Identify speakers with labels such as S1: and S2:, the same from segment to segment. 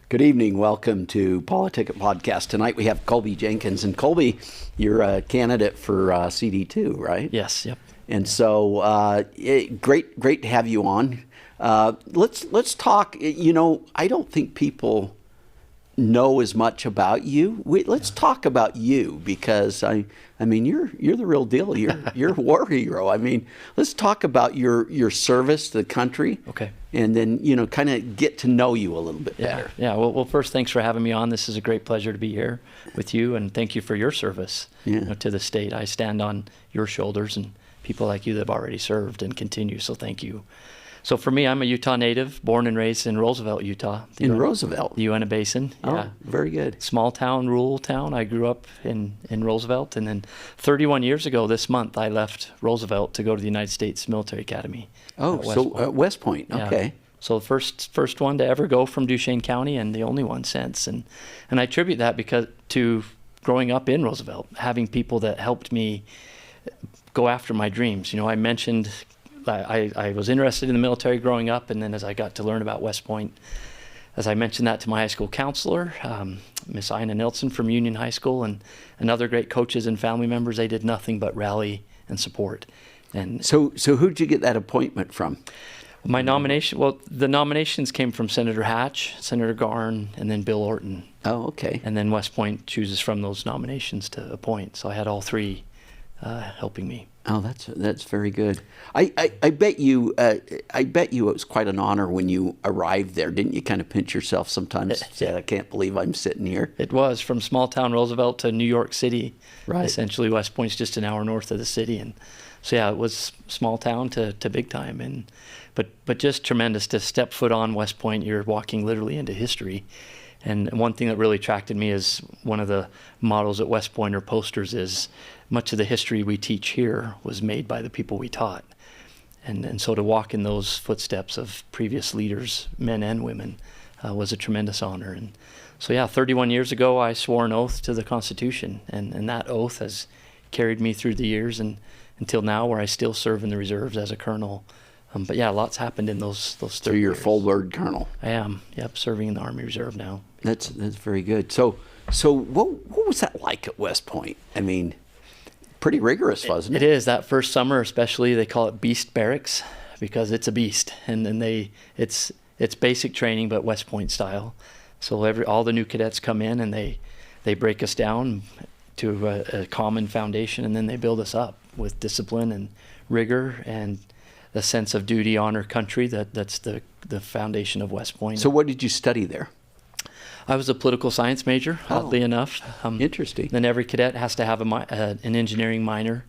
S1: Good evening. Welcome to PoliticIt podcast. Tonight we have Colby Jenkins. And Colby, you're a candidate for CD2, right?
S2: Yes. Yep.
S1: And so great to have you on. Let's talk. You know, I don't think people know as much about you. Let's talk about you, because I mean you're the real deal. You're a war hero. I mean, let's talk about your service to the country.
S2: Okay.
S1: And then, you know, kind of get to know you a little bit better.
S2: Yeah. Well, first, thanks for having me on. This is a great pleasure to be here with you, and thank you for your service to the state. I stand on your shoulders and people like you that have already served and continue, so thank you. So for me, I'm a Utah native, born and raised in Roosevelt, Utah.
S1: Roosevelt?
S2: The Uinta Basin.
S1: Oh, very good.
S2: Small town, rural town. I grew up in Roosevelt, and then 31 years ago this month, I left Roosevelt to go to the United States Military Academy.
S1: Oh, so West Point, okay.
S2: Yeah. So the first one to ever go from Duchesne County, and the only one since. And I attribute that to growing up in Roosevelt, having people that helped me go after my dreams. You know, I mentioned I was interested in the military growing up, and then as I got to learn about West Point, as I mentioned that to my high school counselor, Miss Ina Nilsson from Union High School, and other great coaches and family members, they did nothing but rally and support. And
S1: so who'd you get that appointment from?
S2: My nomination, well, the nominations came from Senator Hatch, Senator Garn, and then Bill Orton.
S1: Oh, okay.
S2: And then West Point chooses from those nominations to appoint. So I had all three helping me.
S1: Oh, that's very good. I bet you it was quite an honor when you arrived there. Didn't you kind of pinch yourself sometimes? Say, I can't believe I'm sitting here.
S2: It was from small town Roosevelt to New York City.
S1: Right.
S2: Essentially, West Point's just an hour north of the city, and so yeah, it was small town to big time, and but just tremendous to step foot on West Point. You're walking literally into history. And one thing that really attracted me is one of the mottos at West Point, or posters, is much of the history we teach here was made by the people we taught. And so to walk in those footsteps of previous leaders, men and women, was a tremendous honor. And so yeah, 31 years ago, I swore an oath to the Constitution. And that oath has carried me through the years and until now, where I still serve in the reserves as a colonel. But yeah, lots happened in those 30
S1: So you're
S2: years.
S1: full bird colonel.
S2: I am. Yep, serving in the Army Reserve now.
S1: That's very good. So what was that like at West Point? I mean, pretty rigorous, wasn't it?
S2: It is. That first summer especially, they call it Beast Barracks because it's a beast. And then it's basic training, but West Point style. So all the new cadets come in and they break us down to a common foundation, and then they build us up with discipline and rigor and the sense of duty, honor, country. That's the foundation of West Point.
S1: So what did you study there?
S2: I was a political science major, oddly enough.
S1: Interesting.
S2: Then every cadet has to have an engineering minor.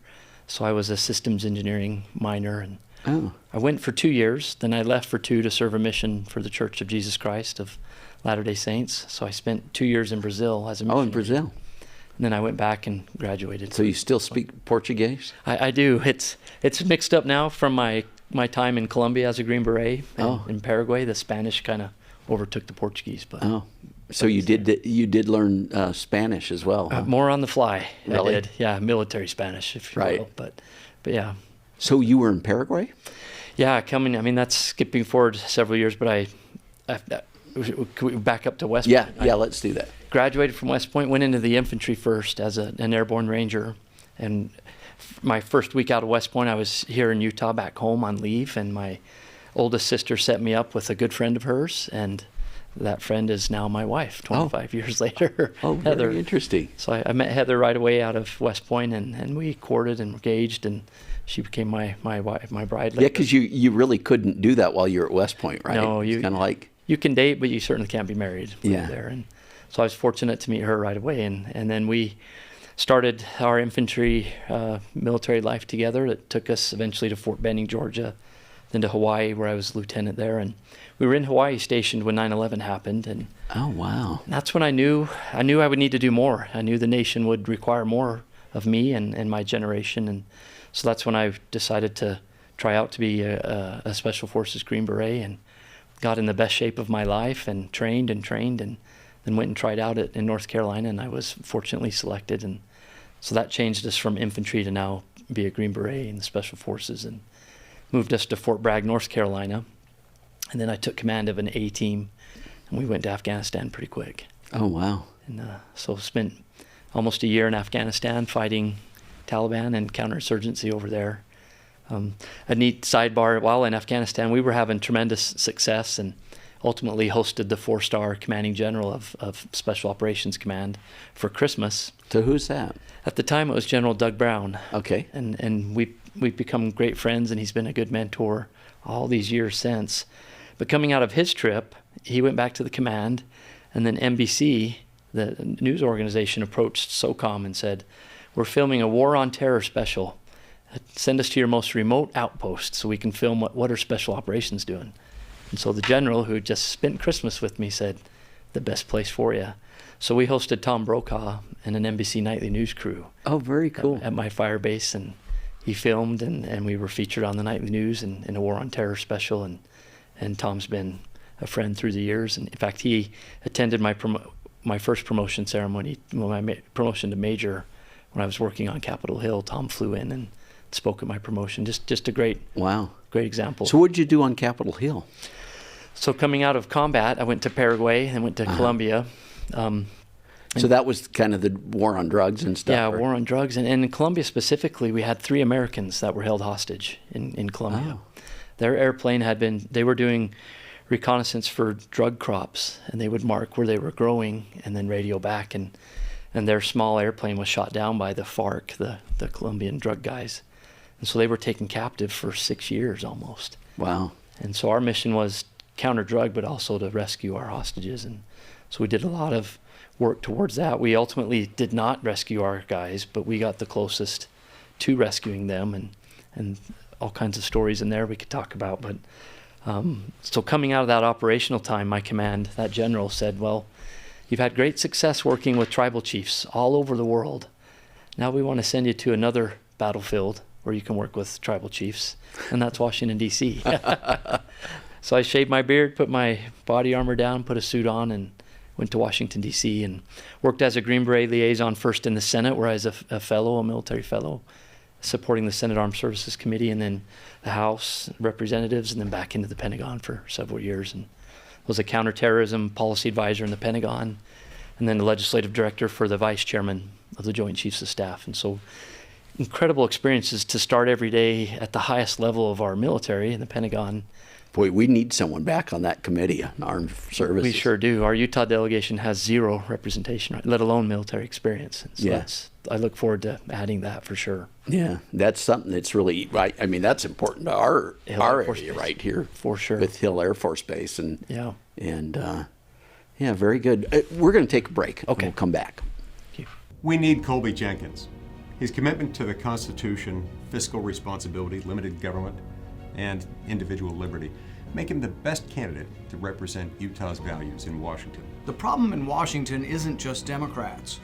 S2: So I was a systems engineering minor. And I went for 2 years. Then I left for 2 to serve a mission for the Church of Jesus Christ of Latter-day Saints. So I spent 2 years in Brazil as a missionary.
S1: Oh, in Brazil.
S2: And then I went back and graduated.
S1: So you still speak Portuguese?
S2: I do. It's mixed up now from my time in Colombia as a Green Beret. And in Paraguay, the Spanish kind of overtook the Portuguese. But
S1: so you did learn Spanish as well? Huh?
S2: More on the fly.
S1: Really?
S2: I did. Yeah, military Spanish, if you will. But yeah.
S1: So you were in Paraguay?
S2: Yeah, that's skipping forward several years, but could we back up to West Point?
S1: Yeah, let's do that.
S2: Graduated from West Point, went into the infantry first as an Airborne Ranger. And my first week out of West Point, I was here in Utah back home on leave, and my oldest sister set me up with a good friend of hers, and that friend is now my wife 25 years later.
S1: Oh,
S2: Heather.
S1: very interesting.
S2: So I met Heather right away out of West Point, and we courted and engaged, and she became my wife, my bride later.
S1: Yeah, because you really couldn't do that while you were at West Point, right?
S2: No,
S1: it's kind of like...
S2: You can date, but you certainly can't be married when you're there. And so I was fortunate to meet her right away, and then we started our infantry military life together. It took us eventually to Fort Benning, Georgia, then to Hawaii, where I was lieutenant there. And we were in Hawaii stationed when 9/11 happened. And
S1: oh, wow.
S2: That's when I knew I would need to do more. I knew the nation would require more of me and my generation. And so that's when I decided to try out to be a Special Forces Green Beret, and got in the best shape of my life and trained, and then went and tried out in North Carolina, and I was fortunately selected. And so that changed us from infantry to now be a Green Beret in the Special Forces, and moved us to Fort Bragg, North Carolina. And then I took command of an A-team and we went to Afghanistan pretty quick.
S1: Oh, wow.
S2: And so spent almost a year in Afghanistan fighting Taliban and counterinsurgency over there. A neat sidebar, while in Afghanistan, we were having tremendous success and ultimately hosted the 4-star commanding general of Special Operations Command for Christmas.
S1: So who's that?
S2: At the time, it was General Doug Brown.
S1: Okay.
S2: And we've become great friends, and he's been a good mentor all these years since. But coming out of his trip, he went back to the command, and then NBC, the news organization, approached SOCOM and said, "We're filming a War on Terror special. Send us to your most remote outpost so we can film what are special operations doing." And so the general, who had just spent Christmas with me, said, "The best place for you." So we hosted Tom Brokaw and an NBC nightly news crew.
S1: Oh, very cool.
S2: At my fire base, and he filmed, and we were featured on the nightly news and in a War on Terror special. And Tom's been a friend through the years. And in fact, he attended my first promotion ceremony, my promotion to major, when I was working on Capitol Hill. Tom flew in and spoke at my promotion. Just a great example.
S1: So what did you do on Capitol Hill?
S2: So coming out of combat, I went to Paraguay and went to Colombia.
S1: So that was kind of the war on drugs and stuff?
S2: Yeah,
S1: right?
S2: war on drugs. And in Colombia specifically, we had 3 Americans that were held hostage in Colombia.
S1: Oh.
S2: Their airplane they were doing reconnaissance for drug crops, and they would mark where they were growing and then radio back. And their small airplane was shot down by the FARC, the Colombian drug guys. And so they were taken captive for 6 years almost.
S1: Wow.
S2: And so our mission was counter-drug, but also to rescue our hostages. And so we did a lot of work towards that. We ultimately did not rescue our guys, but we got the closest to rescuing them, and all kinds of stories in there we could talk about. But so coming out of that operational time, my command, that general, said, "Well, you've had great success working with tribal chiefs all over the world. Now we want to send you to another battlefield where you can work with tribal chiefs, and that's Washington, D.C. So I shaved my beard, put my body armor down, put a suit on, and went to Washington, D.C., and worked as a Green Beret liaison first in the Senate, where I was a military fellow, supporting the Senate Armed Services Committee, and then the House Representatives, and then back into the Pentagon for several years, and was a counterterrorism policy advisor in the Pentagon, and then the legislative director for the vice chairman of the Joint Chiefs of Staff. And so incredible experiences to start every day at the highest level of our military in the Pentagon.
S1: Boy, we need someone back on that committee on armed services.
S2: We sure do. Our Utah delegation has 0 representation, let alone military experience. So
S1: Yes.
S2: I look forward to adding that for sure.
S1: Yeah, that's something that's really right. I mean, that's important to our
S2: Hill Air Force
S1: area
S2: Base.
S1: right here,
S2: For sure.
S1: with Hill Air Force Base, and
S2: Yeah.
S1: Yeah, very good. We're going to take a break.
S2: Okay.
S1: We'll come back.
S2: Thank you.
S3: We need Colby Jenkins. His commitment to the Constitution, fiscal responsibility, limited government, and individual liberty make him the best candidate to represent Utah's values in Washington.
S4: The problem in Washington isn't just Democrats.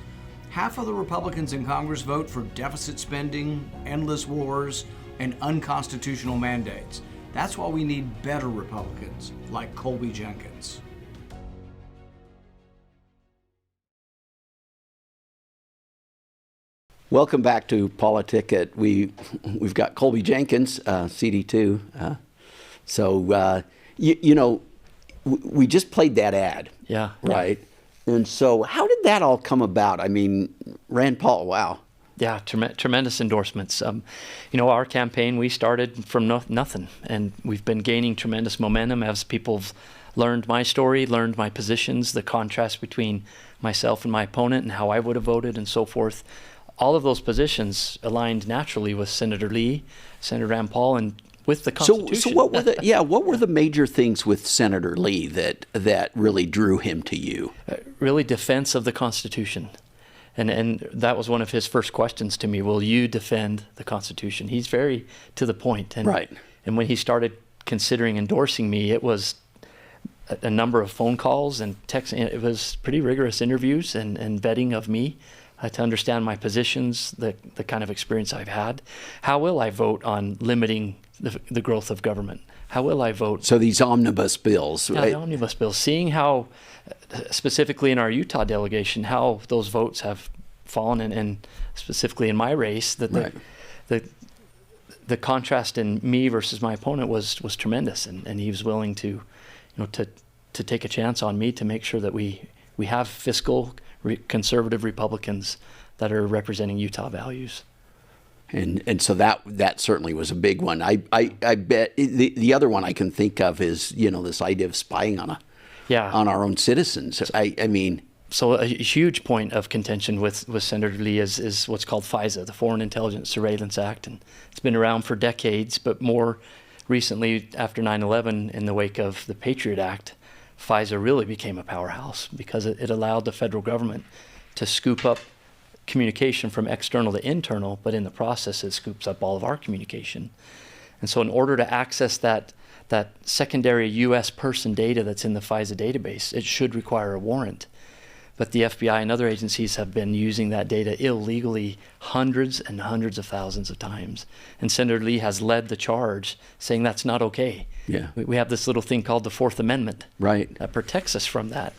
S4: Half of the Republicans in Congress vote for deficit spending, endless wars, and unconstitutional mandates. That's why we need better Republicans like Colby Jenkins.
S1: Welcome back to PoliticIt. We've got Colby Jenkins, CD2. We just played that ad.
S2: Yeah.
S1: Right. And so how did that all come about? I mean, Rand Paul, wow.
S2: Yeah, tremendous endorsements. Our campaign, we started from nothing, and we've been gaining tremendous momentum as people have learned my story, learned my positions, the contrast between myself and my opponent, and how I would have voted, and so forth. All of those positions aligned naturally with Senator Lee, Senator Rand Paul, and with the Constitution.
S1: So what were the major things with Senator Lee that really drew him to you?
S2: Really, defense of the Constitution. And that was one of his first questions to me. Will you defend the Constitution? He's very to the point. And,
S1: right.
S2: And when he started considering endorsing me, it was a number of phone calls and texts. It was pretty rigorous interviews and vetting of me to understand my positions, the kind of experience I've had. How will I vote on limiting the growth of government? How will I vote?
S1: So these omnibus bills.
S2: Yeah,
S1: right?
S2: the omnibus bills. Seeing how, specifically in our Utah delegation, how those votes have fallen, and specifically in my race, that the contrast in me versus my opponent was tremendous, and he was willing to to take a chance on me to make sure that we have fiscal conservative Republicans that are representing Utah values.
S1: And so that certainly was a big one. I bet the other one I can think of is, this idea of spying on our own citizens. I mean,
S2: so a huge point of contention with Senator Lee is what's called FISA, the Foreign Intelligence Surveillance Act, and it's been around for decades, but more recently after 9/11, in the wake of the Patriot Act, FISA really became a powerhouse because it allowed the federal government to scoop up communication from external to internal, but in the process it scoops up all of our communication. And so in order to access that secondary U.S. person data that's in the FISA database, it should require a warrant. But the FBI and other agencies have been using that data illegally hundreds and hundreds of thousands of times. And Senator Lee has led the charge, saying that's not okay.
S1: Yeah.
S2: We have this little thing called the Fourth Amendment that protects us from that.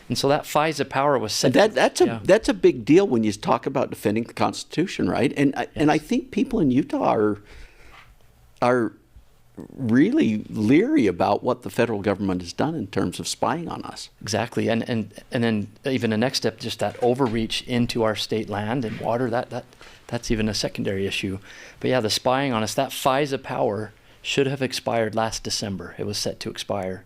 S2: And so that FISA power was set.
S1: That's a big deal when you talk about defending the Constitution, right? And I think people in Utah are really leery about what the federal government has done in terms of spying on us.
S2: Exactly, and then even the next step, just that overreach into our state land and water. That's even a secondary issue. But yeah, the spying on us, that FISA power should have expired last December. It was set to expire.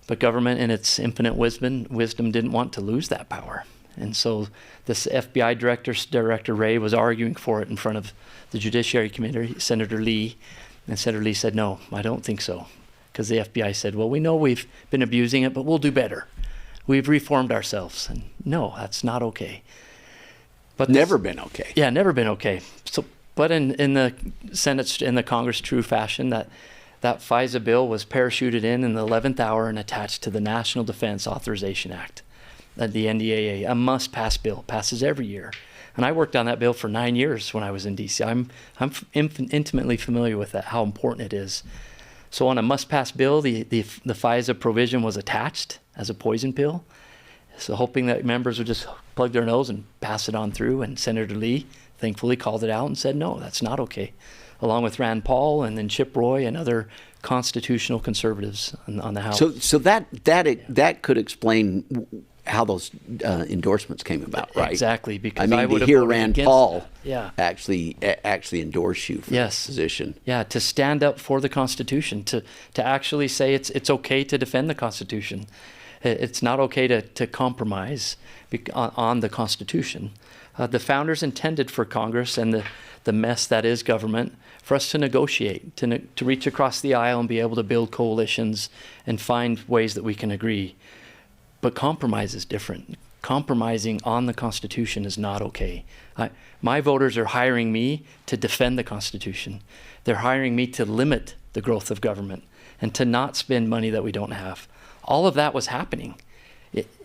S2: But government, in its infinite wisdom didn't want to lose that power. And so this FBI Director Wray was arguing for it in front of the Judiciary Committee, Senator Lee. And Senator Lee said, no, I don't think so. Because the FBI said, well, we know we've been abusing it, but we'll do better. We've reformed ourselves. And no, that's not okay. But
S1: never been okay.
S2: Yeah, never been okay. So, but in the Senate, in the Congress true fashion, that FISA bill was parachuted in the 11th hour and attached to the National Defense Authorization Act, the NDAA, a must-pass bill, passes every year. And I worked on that bill for 9 years when I was in D.C. I'm intimately familiar with that, how important it is. So on a must-pass bill, the FISA provision was attached as a poison pill, so hoping that members would just plug their nose and pass it on through. And Senator Lee thankfully called it out and said, no, that's not okay, along with Rand Paul and then Chip Roy and other constitutional conservatives on the House.
S1: So that could explain how those endorsements came about, right?
S2: Exactly, because I
S1: to
S2: would have
S1: hear
S2: voted
S1: Rand
S2: against
S1: Paul
S2: that.
S1: actually endorse you for this position.
S2: Yeah, to stand up for the Constitution, to actually say it's okay to defend the Constitution. It's not okay to compromise on the Constitution. The founders intended for Congress and the mess that is government for us to negotiate, to reach across the aisle and be able to build coalitions and find ways that we can agree. But compromise is different. Compromising on the Constitution is not okay. My voters are hiring me to defend the Constitution. They're hiring me to limit the growth of government and to not spend money that we don't have. All of that was happening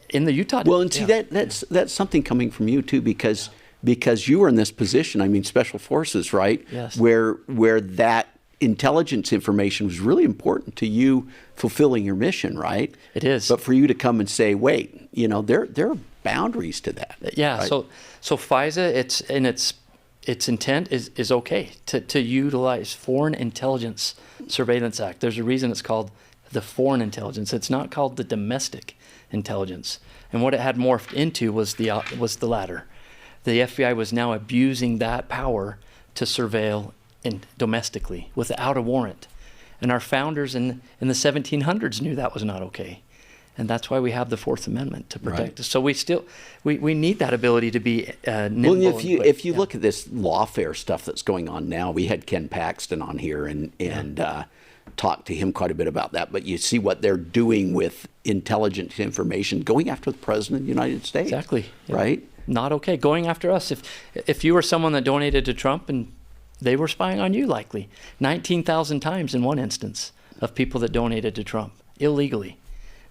S2: in the Utah.
S1: Well, and see that's something coming from you too, because you were in this position. I mean, Special Forces, right?
S2: Yes.
S1: Where that intelligence information was really important to you fulfilling your mission, right?
S2: It is.
S1: But for you to come and say, wait, there are boundaries to that.
S2: Yeah.
S1: Right?
S2: So FISA, its intent is okay to utilize Foreign Intelligence Surveillance Act. There's a reason it's called the Foreign Intelligence. It's not called the Domestic Intelligence. And what it had morphed into was the latter. The FBI was now abusing that power to surveil domestically without a warrant. And our founders in the 1700s knew that was not okay. And that's why we have the Fourth Amendment to protect us. So we need that ability to be nimble.
S1: Well, if you look at this lawfare stuff that's going on now, we had Ken Paxton on here and talked to him quite a bit about that. But you see what they're doing with intelligence information, going after the President of the United States.
S2: Exactly.
S1: Right?
S2: Not okay. Going after us. If you were someone that donated to Trump and they were spying on you, likely 19,000 times in one instance of people that donated to Trump illegally.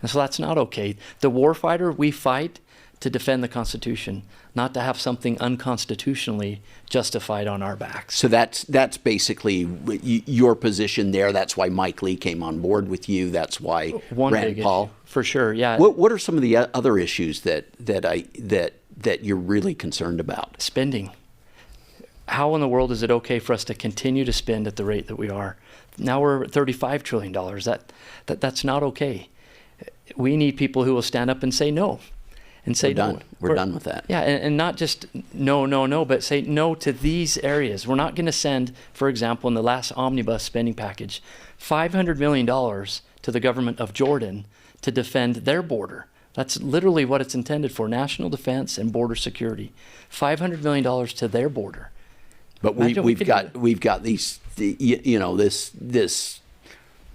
S2: And so that's not okay. The warfighter, we fight to defend the Constitution, not to have something unconstitutionally justified on our backs.
S1: So that's basically your position there. That's why Mike Lee came on board with you. That's why Rand Paul.
S2: Issue, for sure, yeah.
S1: What are some of the other issues that you're really concerned about?
S2: Spending. How in the world is it okay for us to continue to spend at the rate that we are? Now we're at $35 trillion. That's not okay. we need people who will stand up and say no. And say
S1: We're done.
S2: no.
S1: We're done with that.
S2: Yeah, and not just no, but say no to these areas. We're not going to send, for example, in the last omnibus spending package, $500 million to the government of Jordan to defend their border. That's literally what it's intended for, national defense and border security. $500 million to their border.
S1: But we've got these, this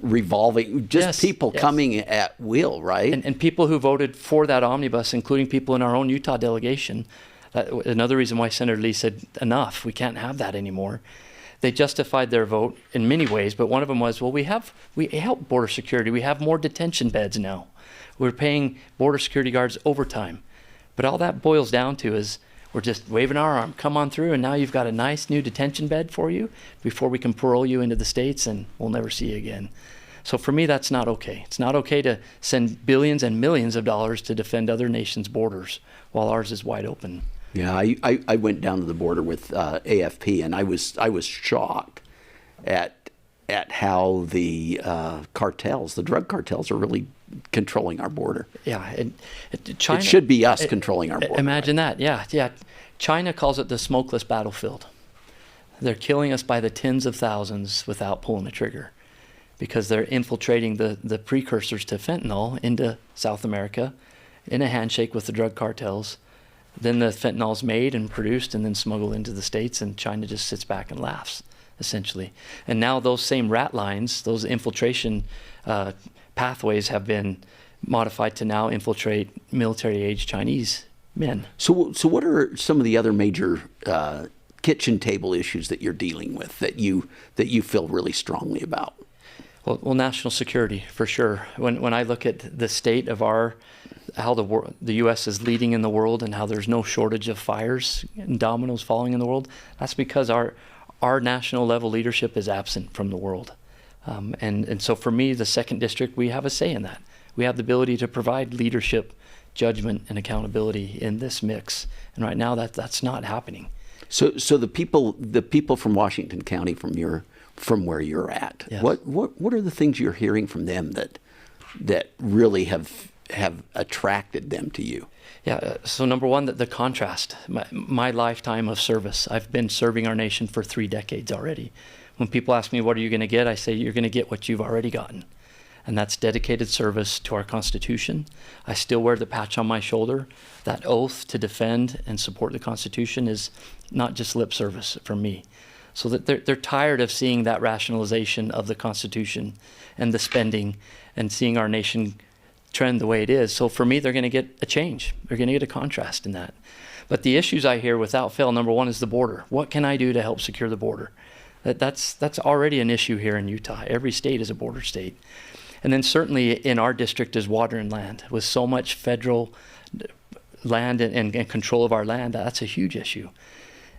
S1: revolving, just people coming at will, right?
S2: And people who voted for that omnibus, including people in our own Utah delegation. Another reason why Senator Lee said, enough, we can't have that anymore. They justified their vote in many ways, but one of them was, well, we help border security. We have more detention beds now. We're paying border security guards overtime. But all that boils down to is we're just waving our arm, come on through, and now you've got a nice new detention bed for you before we can parole you into the States and we'll never see you again. So for me, that's not okay. It's not okay to send billions and millions of dollars to defend other nations' borders while ours is wide open.
S1: Yeah, I went down to the border with AFP, and I was shocked at how the cartels, the drug cartels, are really controlling our border.
S2: Yeah, and China,
S1: it should be us controlling our border.
S2: Imagine that. Yeah. China calls it the smokeless battlefield. They're killing us by the tens of thousands without pulling a trigger, because they're infiltrating the precursors to fentanyl into South America in a handshake with the drug cartels. Then the fentanyl's made and produced and then smuggled into the States, and China just sits back and laughs, essentially. And now those same rat lines, those infiltration pathways have been modified to now infiltrate military-age Chinese men.
S1: So what are some of the other major kitchen table issues that you're dealing with that you feel really strongly about?
S2: Well, national security, for sure. When I look at the state of how the U.S. is leading in the world and how there's no shortage of fires and dominoes falling in the world, that's because our national level leadership is absent from the world. And so for me, the 2nd District, we have a say in that. We have the ability to provide leadership, judgment, and accountability in this mix. And right now, that's not happening.
S1: So the people from Washington County, from where you're at,
S2: yes.
S1: What are the things you're hearing from them that really have attracted them to you?
S2: Yeah, so number one, the contrast. My lifetime of service. I've been serving our nation for 3 decades already. When people ask me, what are you going to get? I say, you're going to get what you've already gotten. And that's dedicated service to our Constitution. I still wear the patch on my shoulder. That oath to defend and support the Constitution is not just lip service from me. So that they're tired of seeing that rationalization of the Constitution and the spending and seeing our nation trend the way it is. So for me, they're going to get a change. They're going to get a contrast in that. But the issues I hear without fail, number one is the border. What can I do to help secure the border? That's already an issue here in Utah. Every state is a border state. And then certainly in our district is water and land. With so much federal land and control of our land, that's a huge issue.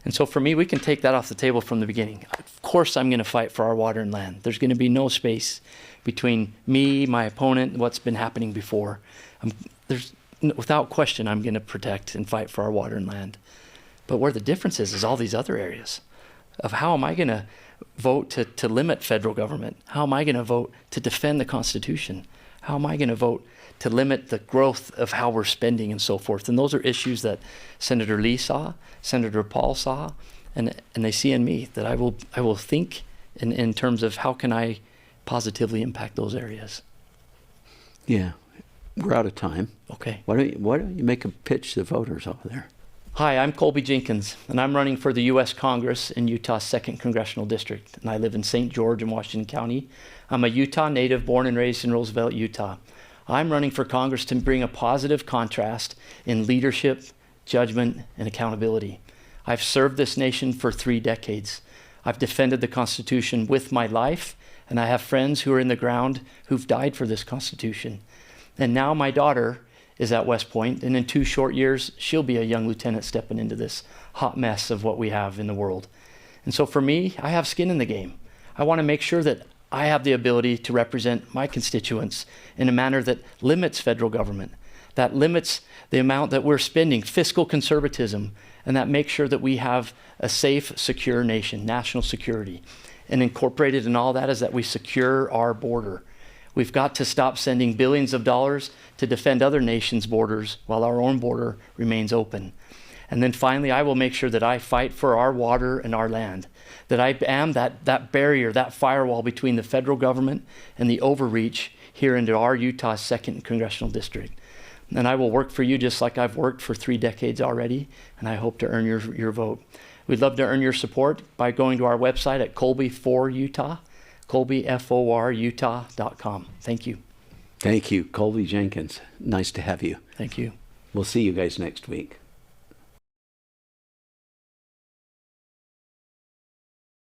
S2: And so for me, we can take that off the table from the beginning. Of course, I'm going to fight for our water and land. There's going to be no space between me, my opponent, what's been happening before. Without question, I'm going to protect and fight for our water and land. But where the difference is all these other areas of how am I going to vote to limit federal government? How am I going to vote to defend the Constitution? How am I going to vote to limit the growth of how we're spending and so forth? And those are issues that Senator Lee saw, Senator Paul saw, and they see in me that I will think in terms of how can I positively impact those areas.
S1: Yeah, we're out of time.
S2: Okay.
S1: Why don't you make a pitch to the voters over there?
S2: Hi, I'm Colby Jenkins, and I'm running for the U.S. Congress in Utah's 2nd Congressional District, and I live in St. George in Washington County. I'm a Utah native born and raised in Roosevelt, Utah. I'm running for Congress to bring a positive contrast in leadership, judgment, and accountability. I've served this nation for 3 decades. I've defended the Constitution with my life, and I have friends who are in the ground who've died for this Constitution. And now my daughter is at West Point, and in 2 short years, she'll be a young lieutenant stepping into this hot mess of what we have in the world. And so for me, I have skin in the game. I want to make sure that I have the ability to represent my constituents in a manner that limits federal government, that limits the amount that we're spending, fiscal conservatism, and that makes sure that we have a safe, secure nation, national security. And incorporated in all that is that we secure our border. We've got to stop sending billions of dollars to defend other nations' borders while our own border remains open. And then finally, I will make sure that I fight for our water and our land, that I am that barrier, that firewall between the federal government and the overreach here into our Utah 2nd Congressional District. And I will work for you just like I've worked for 3 decades already, and I hope to earn your vote. We'd love to earn your support by going to our website at Colby for Utah, colbyforutah.com. Thank you.
S1: Thank you, Colby Jenkins. Nice to have you.
S2: Thank you.
S1: We'll see you guys next week.